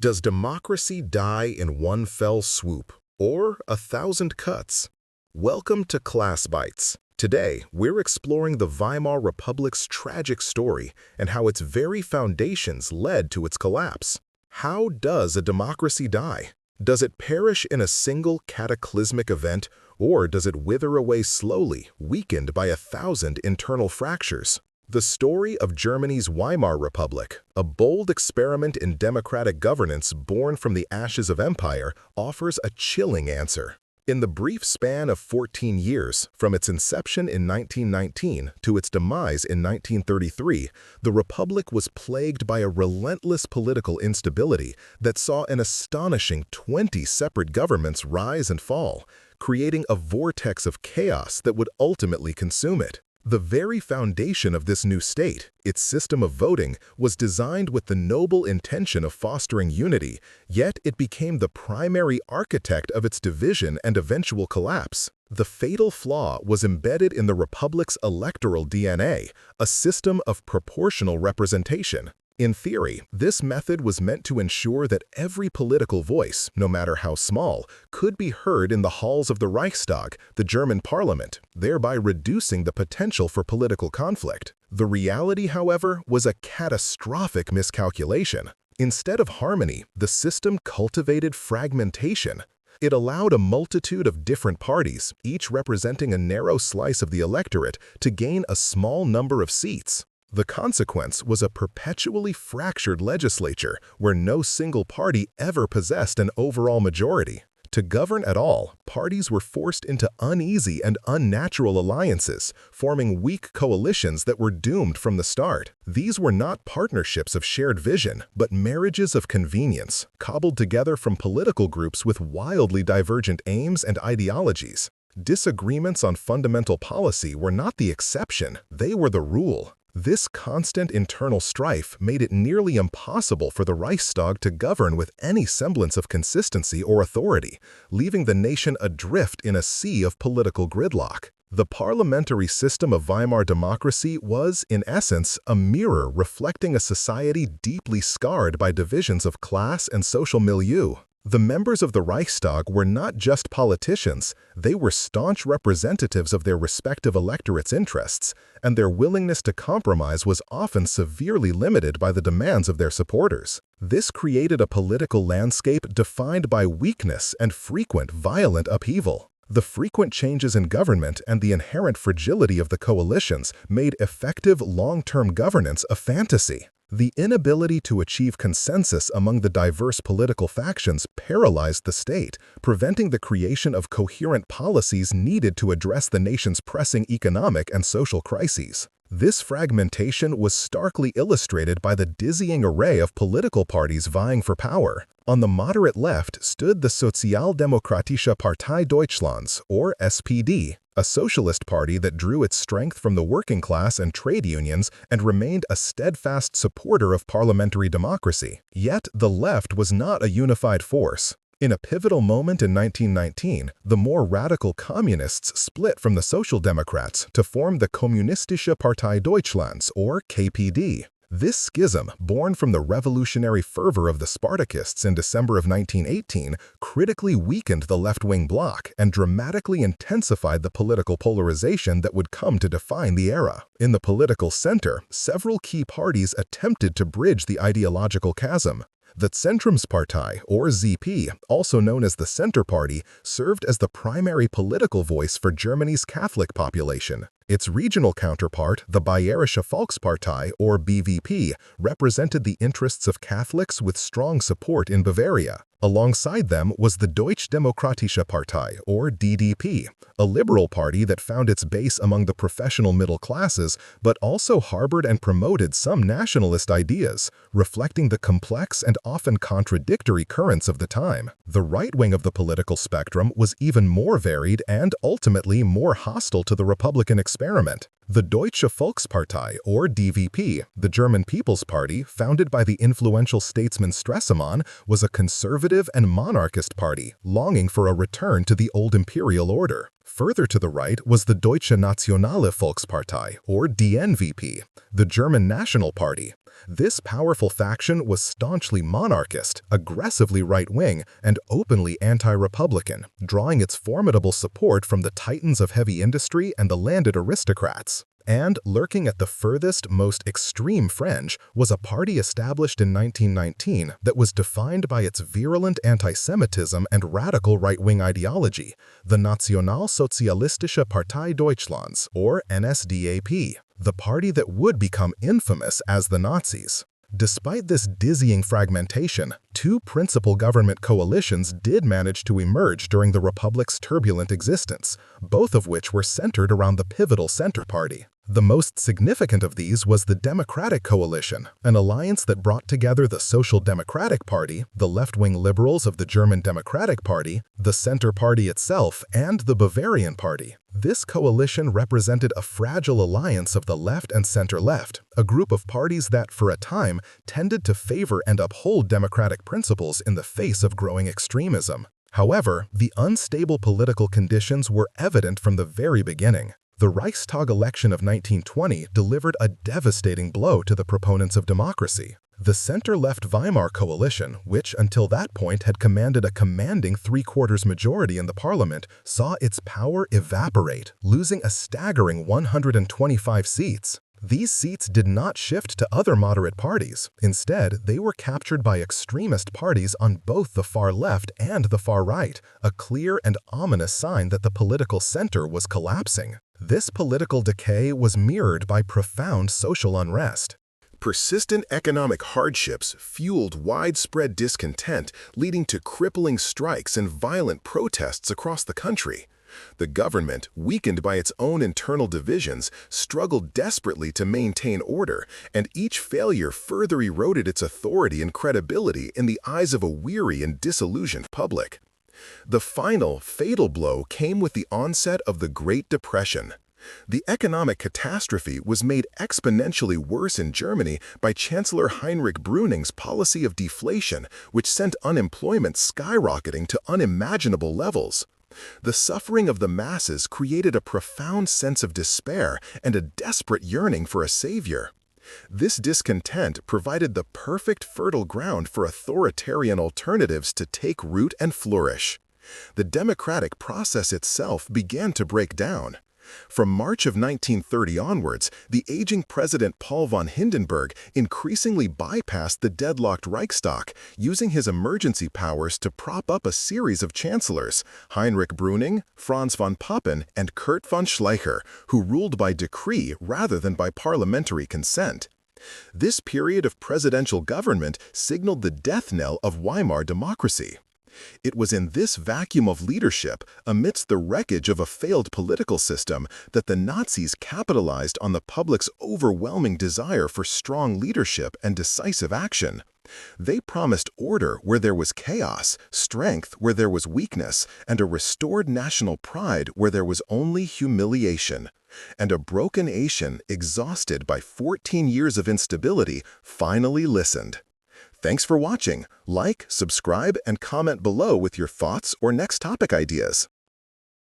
Does democracy die in one fell swoop, or 1,000 cuts? Welcome to Class Bites. Today, we're exploring the Weimar Republic's tragic story and how its very foundations led to its collapse. How does a democracy die? Does it perish in a single cataclysmic event, or does it wither away slowly, weakened by 1,000 internal fractures? The story of Germany's Weimar Republic, a bold experiment in democratic governance born from the ashes of empire, offers a chilling answer. In the brief span of 14 years, from its inception in 1919 to its demise in 1933, the Republic was plagued by a relentless political instability that saw an astonishing 20 separate governments rise and fall, creating a vortex of chaos that would ultimately consume it. The very foundation of this new state, its system of voting, was designed with the noble intention of fostering unity, yet it became the primary architect of its division and eventual collapse. The fatal flaw was embedded in the Republic's electoral DNA, a system of proportional representation. In theory, this method was meant to ensure that every political voice, no matter how small, could be heard in the halls of the Reichstag, the German parliament, thereby reducing the potential for political conflict. The reality, however, was a catastrophic miscalculation. Instead of harmony, the system cultivated fragmentation. It allowed a multitude of different parties, each representing a narrow slice of the electorate, to gain a small number of seats. The consequence was a perpetually fractured legislature where no single party ever possessed an overall majority. To govern at all, parties were forced into uneasy and unnatural alliances, forming weak coalitions that were doomed from the start. These were not partnerships of shared vision, but marriages of convenience, cobbled together from political groups with wildly divergent aims and ideologies. Disagreements on fundamental policy were not the exception, they were the rule. This constant internal strife made it nearly impossible for the Reichstag to govern with any semblance of consistency or authority, leaving the nation adrift in a sea of political gridlock. The parliamentary system of Weimar democracy was, in essence, a mirror reflecting a society deeply scarred by divisions of class and social milieu. The members of the Reichstag were not just politicians, they were staunch representatives of their respective electorates' interests, and their willingness to compromise was often severely limited by the demands of their supporters. This created a political landscape defined by weakness and frequent violent upheaval. The frequent changes in government and the inherent fragility of the coalitions made effective long-term governance a fantasy. The inability to achieve consensus among the diverse political factions paralyzed the state, preventing the creation of coherent policies needed to address the nation's pressing economic and social crises. This fragmentation was starkly illustrated by the dizzying array of political parties vying for power. On the moderate left stood the Sozialdemokratische Partei Deutschlands, or SPD, a socialist party that drew its strength from the working class and trade unions and remained a steadfast supporter of parliamentary democracy. Yet the left was not a unified force. In a pivotal moment in 1919, the more radical communists split from the Social Democrats to form the Kommunistische Partei Deutschlands, or KPD. This schism, born from the revolutionary fervor of the Spartakists in December of 1918, critically weakened the left-wing bloc and dramatically intensified the political polarization that would come to define the era. In the political center, several key parties attempted to bridge the ideological chasm. The Zentrumspartei, or ZP, also known as the Center Party, served as the primary political voice for Germany's Catholic population. Its regional counterpart, the Bayerische Volkspartei, or BVP, represented the interests of Catholics with strong support in Bavaria. Alongside them was the Deutsch-Demokratische Partei, or DDP, a liberal party that found its base among the professional middle classes, but also harbored and promoted some nationalist ideas, reflecting the complex and often contradictory currents of the time. The right wing of the political spectrum was even more varied and ultimately more hostile to the Republican experiment. The Deutsche Volkspartei, or DVP, the German People's Party, founded by the influential statesman Stresemann, was a conservative and monarchist party, longing for a return to the old imperial order. Further to the right was the Deutsche Nationale Volkspartei, or DNVP, the German National Party, This powerful faction was staunchly monarchist, aggressively right-wing, and openly anti-republican, drawing its formidable support from the titans of heavy industry and the landed aristocrats. And lurking at the furthest, most extreme fringe was a party established in 1919 that was defined by its virulent anti-Semitism and radical right-wing ideology, the Nationalsozialistische Partei Deutschlands, or NSDAP, the party that would become infamous as the Nazis. Despite this dizzying fragmentation, two principal government coalitions did manage to emerge during the Republic's turbulent existence, both of which were centered around the pivotal Center Party. The most significant of these was the Democratic Coalition, an alliance that brought together the Social Democratic Party, the left-wing liberals of the German Democratic Party, the Center Party itself, and the Bavarian Party. This coalition represented a fragile alliance of the left and center-left, a group of parties that, for a time, tended to favor and uphold democratic principles in the face of growing extremism. However, the unstable political conditions were evident from the very beginning. The Reichstag election of 1920 delivered a devastating blow to the proponents of democracy. The center-left Weimar coalition, which until that point had commanded a commanding three-quarters majority in the parliament, saw its power evaporate, losing a staggering 125 seats. These seats did not shift to other moderate parties. Instead, they were captured by extremist parties on both the far left and the far right, a clear and ominous sign that the political center was collapsing. This political decay was mirrored by profound social unrest. Persistent economic hardships fueled widespread discontent, leading to crippling strikes and violent protests across the country. The government, weakened by its own internal divisions, struggled desperately to maintain order, and each failure further eroded its authority and credibility in the eyes of a weary and disillusioned public. The final, fatal blow came with the onset of the Great Depression. The economic catastrophe was made exponentially worse in Germany by Chancellor Heinrich Brüning's policy of deflation, which sent unemployment skyrocketing to unimaginable levels. The suffering of the masses created a profound sense of despair and a desperate yearning for a savior. This discontent provided the perfect fertile ground for authoritarian alternatives to take root and flourish. The democratic process itself began to break down. From March of 1930 onwards, the aging President Paul von Hindenburg increasingly bypassed the deadlocked Reichstag, using his emergency powers to prop up a series of chancellors, Heinrich Brüning, Franz von Papen, and Kurt von Schleicher, who ruled by decree rather than by parliamentary consent. This period of presidential government signaled the death knell of Weimar democracy. It was in this vacuum of leadership, amidst the wreckage of a failed political system, that the Nazis capitalized on the public's overwhelming desire for strong leadership and decisive action. They promised order where there was chaos, strength where there was weakness, and a restored national pride where there was only humiliation. And a broken nation, exhausted by 14 years of instability, finally listened. Thanks for watching. Like, subscribe, and comment below with your thoughts or next topic ideas.